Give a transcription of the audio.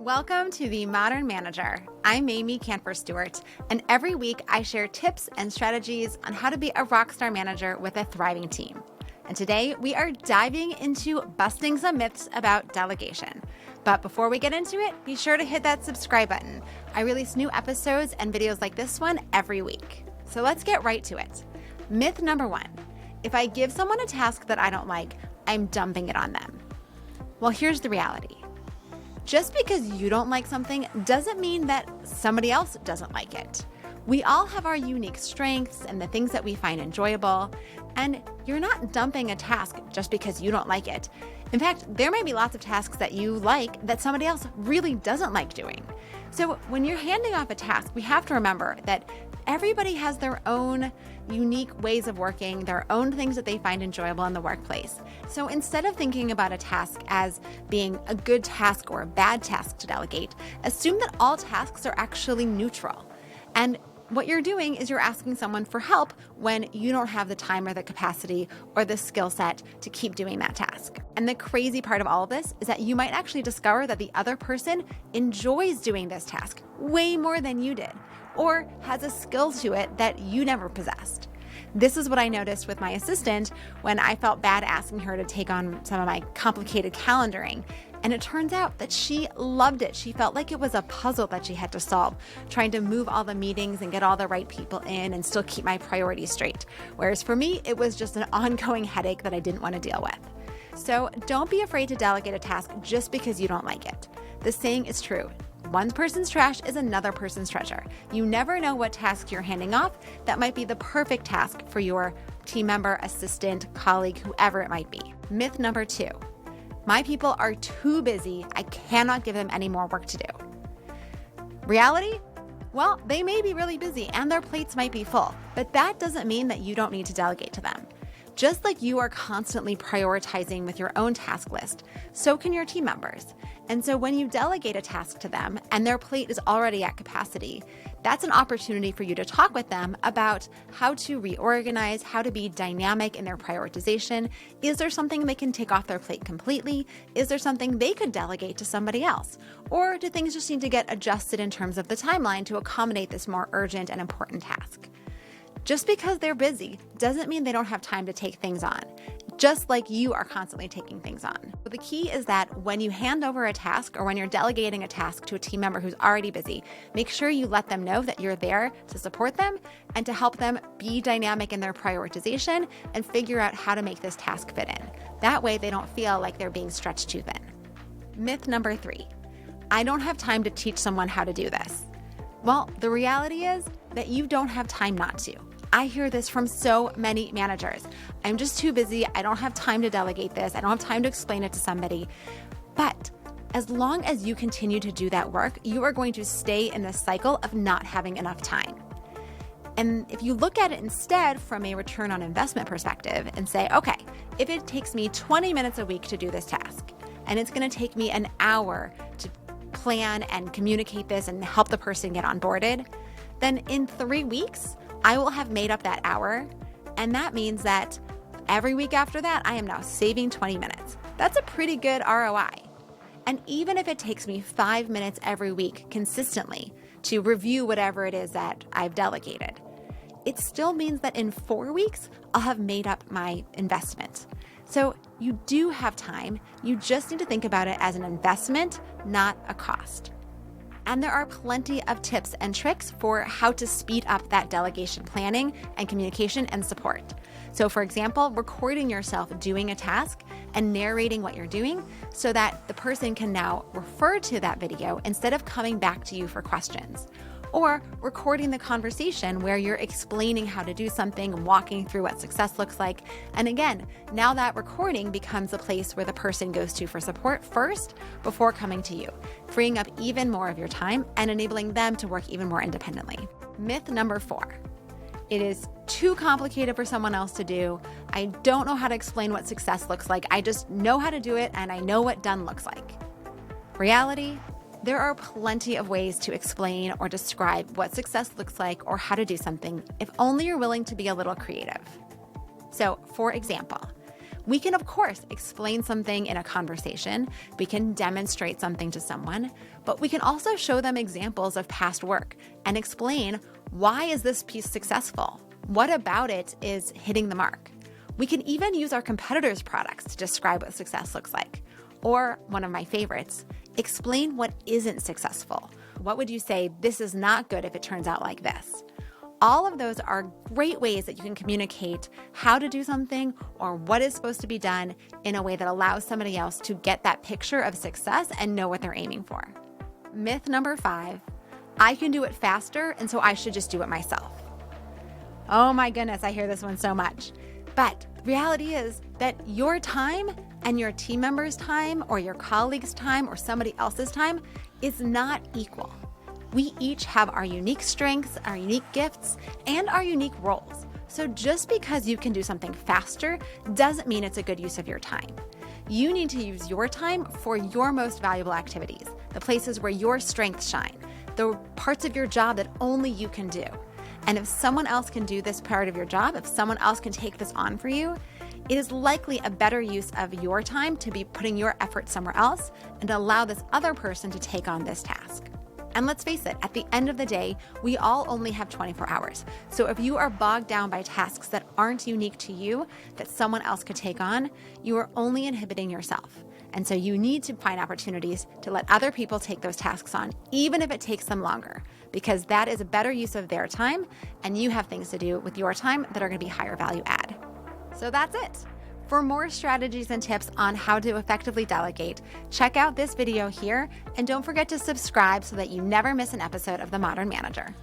Welcome to The Modern Manager. I'm Amy Canfer-Stewart, and every week I share tips and strategies on how to be a rockstar manager with a thriving team. And today we are diving into busting some myths about delegation. But before we get into it, be sure to hit that subscribe button. I release new episodes and videos like this one every week. So let's get right to it. Myth number 1, if I give someone a task that I don't like, I'm dumping it on them. Well, here's the reality. Just because you don't like something doesn't mean that somebody else doesn't like it. We all have our unique strengths and the things that we find enjoyable, and you're not dumping a task just because you don't like it. In fact, there may be lots of tasks that you like that somebody else really doesn't like doing. So when you're handing off a task, we have to remember that everybody has their own unique ways of working, their own things that they find enjoyable in the workplace. So instead of thinking about a task as being a good task or a bad task to delegate, assume that all tasks are actually neutral. And what you're doing is you're asking someone for help when you don't have the time or the capacity or the skill set to keep doing that task. And the crazy part of all of this is that you might actually discover that the other person enjoys doing this task way more than you did, or has a skill to it that you never possessed. This is what I noticed with my assistant when I felt bad asking her to take on some of my complicated calendaring. And it turns out that she loved it. She felt like it was a puzzle that she had to solve, trying to move all the meetings and get all the right people in and still keep my priorities straight. Whereas for me, it was just an ongoing headache that I didn't want to deal with. So don't be afraid to delegate a task just because you don't like it. The saying is true. One person's trash is another person's treasure. You never know what task you're handing off that might be the perfect task for your team member, assistant, colleague, whoever it might be. Myth number 2, my people are too busy. I cannot give them any more work to do. Reality? Well, they may be really busy and their plates might be full, but that doesn't mean that you don't need to delegate to them. Just like you are constantly prioritizing with your own task list, so can your team members. And so when you delegate a task to them and their plate is already at capacity, that's an opportunity for you to talk with them about how to reorganize, how to be dynamic in their prioritization. Is there something they can take off their plate completely? Is there something they could delegate to somebody else? Or do things just need to get adjusted in terms of the timeline to accommodate this more urgent and important task? Just because they're busy doesn't mean they don't have time to take things on, just like you are constantly taking things on. But the key is that when you hand over a task or when you're delegating a task to a team member who's already busy, make sure you let them know that you're there to support them and to help them be dynamic in their prioritization and figure out how to make this task fit in. That way they don't feel like they're being stretched too thin. Myth number 3, I don't have time to teach someone how to do this. Well, the reality is that you don't have time not to. I hear this from so many managers. I'm just too busy. I don't have time to delegate this. I don't have time to explain it to somebody. But as long as you continue to do that work, you are going to stay in this cycle of not having enough time. And if you look at it instead from a return on investment perspective and say, okay, if it takes me 20 minutes a week to do this task, and it's going to take me an hour to plan and communicate this and help the person get onboarded, then in 3 weeks, I will have made up that hour, and that means that every week after that, I am now saving 20 minutes. That's a pretty good ROI. And even if it takes me 5 minutes every week consistently to review whatever it is that I've delegated, it still means that in 4 weeks, I'll have made up my investment. So you do have time. You just need to think about it as an investment, not a cost. And there are plenty of tips and tricks for how to speed up that delegation planning and communication and support. So for example, recording yourself doing a task and narrating what you're doing so that the person can now refer to that video instead of coming back to you for questions. Or recording the conversation where you're explaining how to do something and walking through what success looks like. And again, now that recording becomes a place where the person goes to for support first before coming to you, freeing up even more of your time and enabling them to work even more independently. Myth number 4, it is too complicated for someone else to do. I don't know how to explain what success looks like. I just know how to do it and I know what done looks like. Reality? There are plenty of ways to explain or describe what success looks like or how to do something if only you're willing to be a little creative. So, for example, We can, of course, explain something in a conversation. We can demonstrate something to someone, but we can also show them examples of past work and explain, why is this piece successful? What about it is hitting the mark? We can even use our competitors' products to describe what success looks like. Or, one of my favorites, explain what isn't successful. What would you say, this is not good if it turns out like this? All of those are great ways that you can communicate how to do something or what is supposed to be done in a way that allows somebody else to get that picture of success and know what they're aiming for. Myth number 5, I can do it faster, and so I should just do it myself. Oh my goodness, I hear this one so much. But the reality is that your time and your team member's time or your colleague's time or somebody else's time is not equal. We each have our unique strengths, our unique gifts, and our unique roles. So just because you can do something faster doesn't mean it's a good use of your time. You need to use your time for your most valuable activities, the places where your strengths shine, the parts of your job that only you can do. And if someone else can do this part of your job, if someone else can take this on for you, it is likely a better use of your time to be putting your effort somewhere else and allow this other person to take on this task. And let's face it, at the end of the day, we all only have 24 hours. So if you are bogged down by tasks that aren't unique to you, that someone else could take on, you are only inhibiting yourself. And so you need to find opportunities to let other people take those tasks on, even if it takes them longer, because that is a better use of their time, and you have things to do with your time that are going to be higher value add. So that's it. For more strategies and tips on how to effectively delegate, check out this video here, and don't forget to subscribe so that you never miss an episode of The Modern Manager.